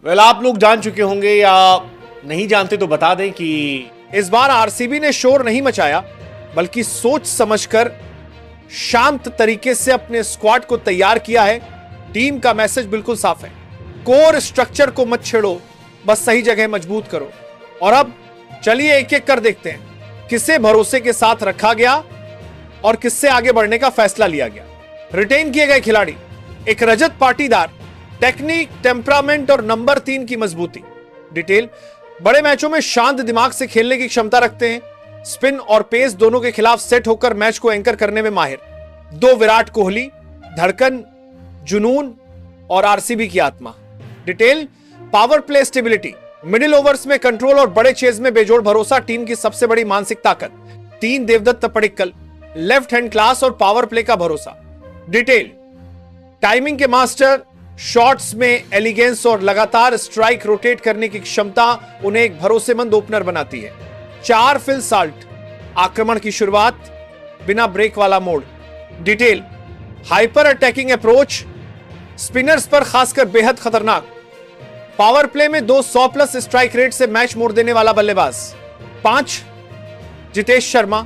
आप लोग जान चुके होंगे या नहीं जानते तो बता दें कि इस बार आरसीबी ने शोर नहीं मचाया, बल्कि सोच समझकर शांत तरीके से अपने स्क्वाड को तैयार किया है। टीम का मैसेज बिल्कुल साफ है, कोर स्ट्रक्चर को मत छेड़ो, बस सही जगह मजबूत करो। और अब चलिए एक एक कर देखते हैं किसे भरोसे के साथ रखा गया और किससे आगे बढ़ने का फैसला लिया गया। रिटेन किए गए खिलाड़ी: एक रजत पाटीदार, टेक्निक, टेम्परामेंट और नंबर 3 की मजबूती। डिटेल: बड़े मैचों में शांत दिमाग से खेलने की क्षमता रखते हैं, स्पिन और पेस दोनों के खिलाफ सेट होकर मैच को एंकर करने में माहिर। 2 विराट कोहली, धड़कन, जुनून और आरसीबी की आत्मा। Detail: power play stability, middle overs में कंट्रोल और बड़े चेज में बेजोड़ भरोसा टीम की सबसे बड़ी मानसिक ताकत। 3 Devdutt Padikkal, left hand class और पावर प्ले का भरोसा। डिटेल: टाइमिंग के मास्टर, शॉट्स में एलिगेंस और लगातार स्ट्राइक रोटेट करने की क्षमता उन्हें एक भरोसेमंद ओपनर बनाती है। 4 फिल साल्ट, आक्रमण की शुरुआत, बिना ब्रेक वाला mode. Detail: hyper attacking approach, spinners पर खासकर बेहद खतरनाक। पावर प्ले में 200+ स्ट्राइक रेट से मैच मोड़ देने वाला बल्लेबाज। 5 जितेश शर्मा,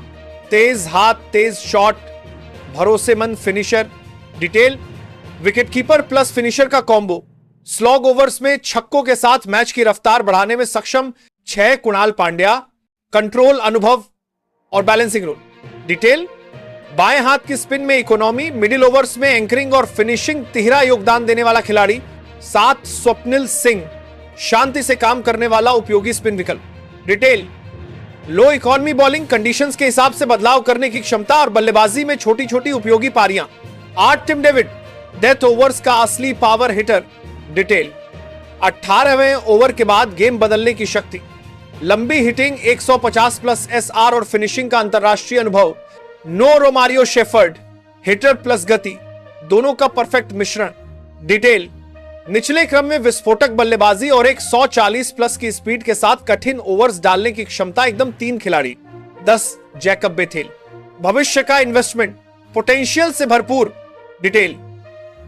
तेज हाथ, तेज शॉट, भरोसेमंद finisher. Detail: wicketkeeper plus finisher का कॉम्बो, स्लॉग ओवर्स में छक्कों के साथ मैच की रफ्तार बढ़ाने में सक्षम। 6 कुणाल पांड्या, कंट्रोल, अनुभव और बैलेंसिंग रोल। डिटेल: बाएं हाथ की स्पिन में इकोनॉमी, मिडिल ओवर्स में एंकरिंग और फिनिशिंग तिहरा योगदान देने वाला खिलाड़ी। 7 स्वप्निल सिंह, शांति से काम करने वाला उपयोगी स्पिन विकल्प। डिटेल: लो इकोनॉमी बॉलिंग, कंडीशंस के हिसाब से बदलाव करने की क्षमता और बल्लेबाजी में छोटी छोटी उपयोगी पारियां। 8 टिम डेविड, डेथ ओवर्स का असली पावर हिटर। डिटेल: 18वें ओवर के बाद गेम बदलने की शक्ति, लंबी हिटिंग, 150+ एसआर और फिनिशिंग का अंतरराष्ट्रीय अनुभव। No Romario Shepherd, hitter plus गति, दोनों का परफेक्ट मिश्रण। डिटेल: निचले क्रम में विस्फोटक बल्लेबाजी और एक 140+ की स्पीड के साथ कठिन ओवर्स डालने की क्षमता, एकदम 3 खिलाड़ी। 10 जैकब बेथेल, भविष्य का इन्वेस्टमेंट, पोटेंशियल से भरपूर। Detail: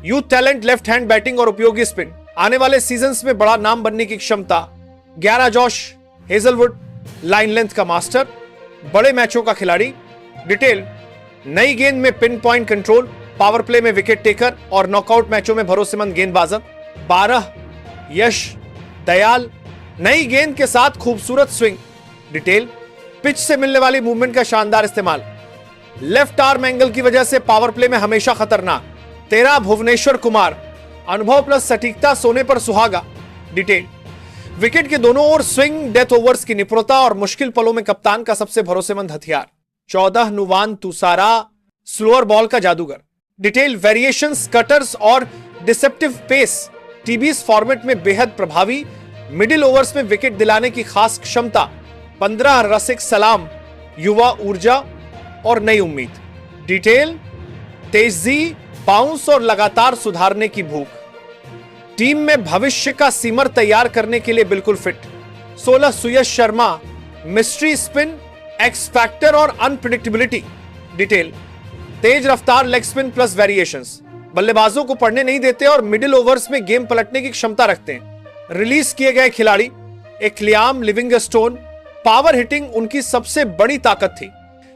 youth talent, left hand batting और उपयोगी स्पिन, आने वाले सीजन्स में बड़ा नाम बनने की क्षमता। 11 जॉश हेजलवुड, लाइन लेंथ का मास्टर, बड़े मैचों का खिलाड़ी। डिटेल: नई गेंद में pin point control, power play में विकेट टेकर और नॉकआउट मैचों में भरोसेमंद गेंदबाज। 12 यश दयाल, नई गेंद के साथ खूबसूरत स्विंग। डिटेल: पिच से मिलने वाली मूवमेंट का शानदार इस्तेमाल, लेफ्ट आर्म एंगल की वजह से पावर प्ले में हमेशा खतरनाक। 13 भुवनेश्वर कुमार, अनुभव प्लस सटीकता, सोने पर सुहागा। डिटेल: विकेट के दोनों ओर स्विंग, डेथ ओवर्स की निपुणता और मुश्किल पलों में कप्तान का सबसे भरोसेमंद हथियार। 14 नुवान तुसारा, स्लोअर बॉल का जादूगर। डिटेल: वेरिएशंस, कटर्स और डिसेप्टिव पेस, टीबीएस फॉर्मेट में बेहद प्रभावी, मिडिल ओवर्स में विकेट दिलाने की खास क्षमता। 15 रसिक सलाम, युवा ऊर्जा और नई उम्मीद। डिटेल: तेजी, बाउंस और लगातार सुधारने की भूख, टीम में भविष्य का सीमर तैयार करने के लिए बिल्कुल fit. 16 Suyash Sharma, mystery spin, X factor और अनप्रिडिक्टेबिलिटी। डिटेल: तेज रफ्तार, लेग स्पिन प्लस वेरिएशंस, बल्लेबाजों को पढ़ने नहीं देते और मिडिल ओवर्स में गेम पलटने की क्षमता रखते हैं। रिलीज किए गए खिलाड़ी: एक लियाम लिविंगस्टोन, पावर हिटिंग उनकी सबसे बड़ी ताकत थी,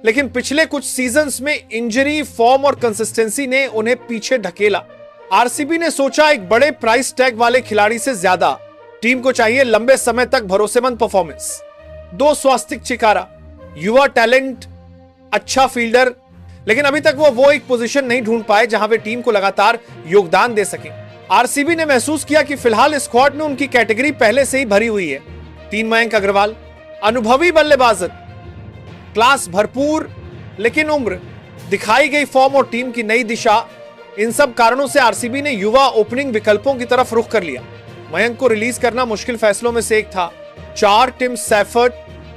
लेकिन पिछले कुछ सीजन्स में इंजरी, फॉर्म और कंसिस्टेंसी ने उन्हें पीछे ढकेला। आरसीबी ने सोचा एक बड़े प्राइस टैग वाले खिलाड़ी से ज्यादा टीम को चाहिए लंबे समय तक भरोसेमंद परफॉर्मेंस। 2 स्वास्तिक चिकारा, युवा टैलेंट, अच्छा फील्डर, लेकिन अभी तक वो एक पोजीशन नहीं ढूंढ पाए जहां वे टीम को लगातार योगदान दे सके। आरसीबी ने महसूस किया कि फिलहाल स्क्वाड में उनकी कैटेगरी पहले से ही भरी हुई है। 3 मयंक अग्रवाल, अनुभवी बल्लेबाजत, क्लास भरपूर, लेकिन उम्र, दिखाई गई फॉर्म और टीम की नई दिशा, इन सब कारणों से आरसीबी ने युवा ओपनिंग विकल्पों की तरफ रुख कर लिया। मयंक को रिलीज करना मुश्किल फैसलों में से एक था। 4 टिम सैफर्ड,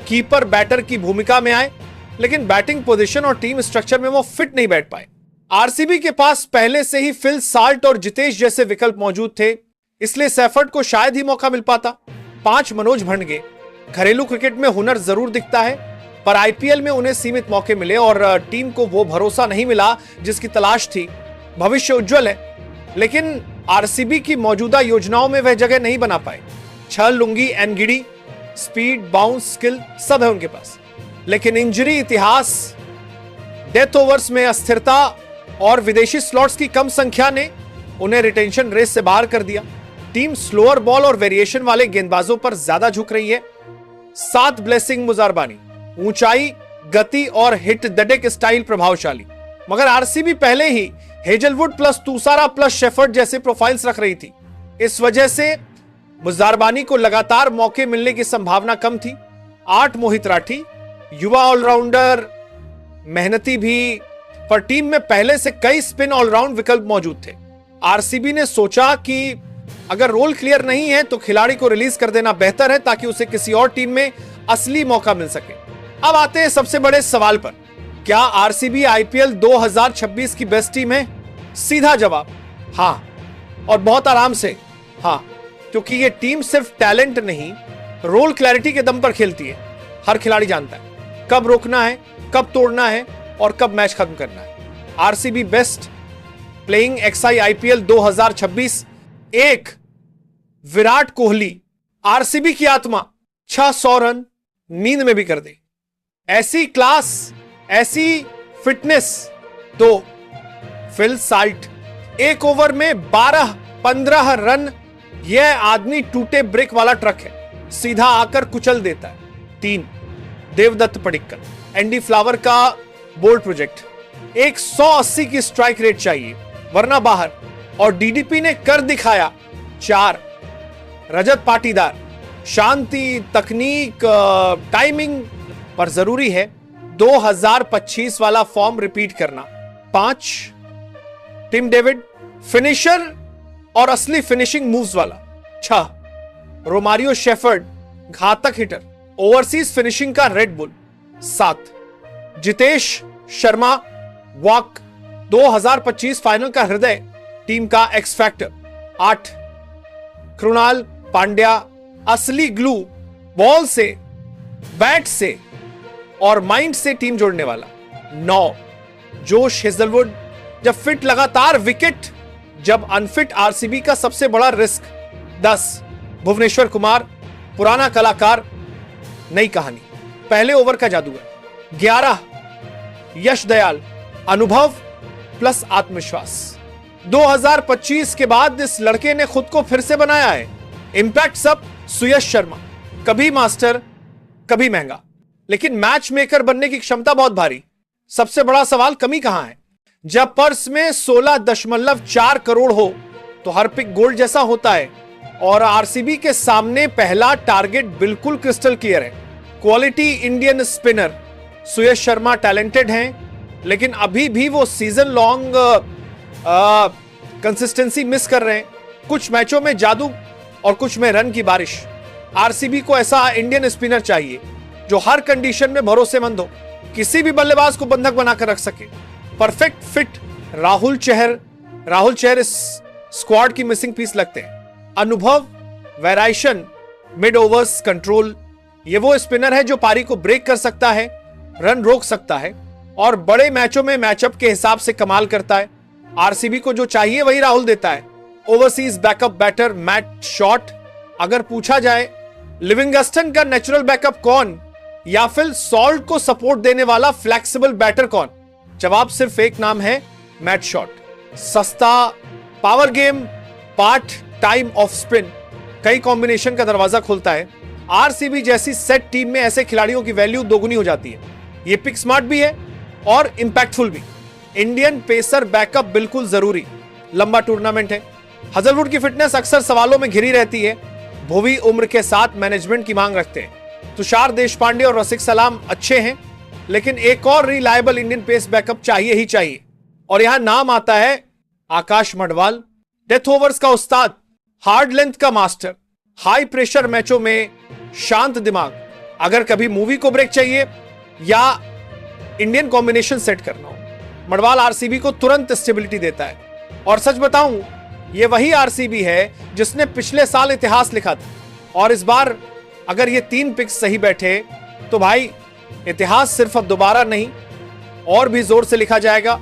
कीपर बैटर की भूमिका में आए, लेकिन बैटिंग पोजीशन और टीम स्ट्रक्चर में वो फिट नहीं बैठ पाए। आरसीबी के पास पहले से ही फिल साल्ट और जितेश जैसे विकल्प मौजूद थे, इसलिए सैफर्ड को शायद ही मौका मिल पाता। 5 मनोज भंडगे, घरेलू क्रिकेट में हुनर जरूर दिखता है, पर आईपीएल में उन्हें सीमित मौके मिले और टीम को वो भरोसा नहीं मिला जिसकी तलाश थी। भविष्य उज्जवल है, लेकिन आरसीबी की मौजूदा योजनाओं में वह जगह नहीं बना पाए। छल, lungi, Ngidi, speed, bounce, skill सब है उनके पास, लेकिन इंजरी, इतिहास, डेथ ओवर्स में अस्थिरता और विदेशी स्लॉट्स की कम संख्या ने उन्हें रिटेंशन रेस से बाहर कर दिया। टीम स्लोअर बॉल और वेरिएशन वाले गेंदबाजों पर ज्यादा झुक रही है। 7 ब्लेसिंग मुजारबानी, ऊंचाई, गति और हिट द डेक स्टाइल प्रभावशाली। मगर आरसीबी पहले ही हेजलवुड प्लस तुसारा प्लस शेफर्ड जैसे प्रोफाइल्स रख रही थी। इस वजह से मुजारबानी को लगातार मौके मिलने की संभावना कम थी। 8 मोहित राठी, युवा ऑलराउंडर, मेहनती भी, पर टीम में पहले से कई स्पिन ऑलराउंड विकल्प मौजूद थे। आरसीबी ने सोचा कि अगर रोल क्लियर नहीं है तो खिलाड़ी को रिलीज कर देना बेहतर है ताकि उसे किसी और टीम में असली मौका मिल सके। अब आते हैं सबसे बड़े सवाल पर, क्या आरसीबी आईपीएल 2026 की बेस्ट टीम है? सीधा जवाब हां, और बहुत आराम से हां, क्योंकि यह टीम सिर्फ टैलेंट नहीं, रोल क्लैरिटी के दम पर खेलती है। हर खिलाड़ी जानता है कब रोकना है, कब तोड़ना है और कब मैच खत्म करना है। RCB best playing XI IPL 2026। एक, विराट कोहली, आरसीबी की आत्मा, 600 रन नींद में भी कर दे। ऐसी क्लास, ऐसी फिटनेस। 2, फिल साल्ट, एक ओवर में 12-15 रन। यह आदमी टूटे ब्रेक वाला ट्रक है, सीधा आकर कुचल देता है। 3, देवदत्त पडिक्कल, एंडी फ्लावर का बोल्ड प्रोजेक्ट। 180 की स्ट्राइक रेट चाहिए वरना बाहर, और डीडीपी ने कर दिखाया। 4, रजत पाटीदार, शांति, तकनीक, टाइमिंग पर जरूरी है 2025 वाला फॉर्म रिपीट करना। 5, टिम डेविड, फिनिशर और असली फिनिशिंग मूव्स वाला। 6, रोमारियो शेफर्ड, घातक हिटर, ओवरसीज फिनिशिंग का red bull. 7, Jitesh Sharma, walk, 2025 final का हृदय, टीम का एक्स फैक्टर। 8, कृणाल पांड्या, असली ग्लू, बॉल से, बैट से और माइंड से टीम जोड़ने वाला। 9, जोश हेजलवुड, जब फिट लगातार विकेट, जब अनफिट आरसीबी का सबसे बड़ा रिस्क। 10, भुवनेश्वर कुमार, पुराना कलाकार, नई कहानी, पहले ओवर का जादूगर। 11, यश दयाल, अनुभव प्लस आत्मविश्वास। 2025 के बाद इस लड़के ने खुद को फिर से बनाया है। इंपैक्ट सब सुयश शर्मा, कभी मास्टर कभी महंगा, लेकिन मैच मेकर बनने की क्षमता बहुत भारी। सबसे बड़ा सवाल कमी कहां है? जब पर्स में 16.4 करोड़ हो तो हर पिक गोल्ड जैसा होता है, और आरसीबी के सामने पहला टारगेट बिल्कुल क्रिस्टल क्लियर है। क्वालिटी इंडियन स्पिनर सुयश शर्मा टैलेंटेड हैं, लेकिन अभी भी वो सीजन लॉन्ग कंसिस्टेंसी मिस कर रहे हैं। कुछ मैचों में जादू और कुछ में रन की बारिश। आरसीबी को ऐसा इंडियन स्पिनर चाहिए जो हर कंडीशन में भरोसेमंद हो, किसी भी बल्लेबाज को बंधक बनाकर रख सके। परफेक्ट फिट राहुल चहर इस स्क्वाड की मिसिंग पीस लगते हैं। अनुभव, वेराइशन, मिड ओवर्स कंट्रोल, ये वो स्पिनर है जो पारी को ब्रेक कर सकता है, रन रोक सकता है और बड़े मैचों में मैचअप के हिसाब से कमाल करता है। आरसीबी को जो चाहिए वही राहुल देता है। Overseas backup batter Matt Short. अगर पूछा जाए लिविंगस्टन का नेचुरल बैकअप कौन, या फिर सॉल्ट को सपोर्ट देने वाला फ्लेक्सिबल बैटर कौन, जवाब सिर्फ एक नाम है, मैट शॉट। सस्ता, power game, part time off spin, कई कॉम्बिनेशन का दरवाजा खोलता है। आरसीबी जैसी सेट टीम में ऐसे खिलाड़ियों की वैल्यू दोगुनी हो जाती है। ये पिक स्मार्ट भी है और इंपैक्टफुल भी। इंडियन पेसर बैकअप बिल्कुल जरूरी, लंबा टूर्नामेंट है। हजलवुड की फिटनेस अक्सर सवालों में घिरी रहती है। भुवी उम्र के साथ मैनेजमेंट की मांग रखते हैं। तुषार देशपांडे और रसिक सलाम अच्छे हैं, लेकिन एक और रिलायबल इंडियन पेस बैकअप चाहिए ही चाहिए, और यहां नाम आता है आकाश मडवाल। डेथ ओवर्स का उस्ताद, हार्ड लेंथ का मास्टर, हाई प्रेशर मैचों में शांत दिमाग। अगर कभी मूवी को ब्रेक चाहिए या इंडियन कॉम्बिनेशन सेट करना हो, मडवाल आरसीबी को तुरंत स्टेबिलिटी देता है। और सच बताऊं, यह वही आरसीबी है जिसने पिछले साल इतिहास लिखा था, और इस बार अगर ये 3 पिक्स सही बैठे तो भाई इतिहास सिर्फ अब दोबारा नहीं और भी जोर से लिखा जाएगा।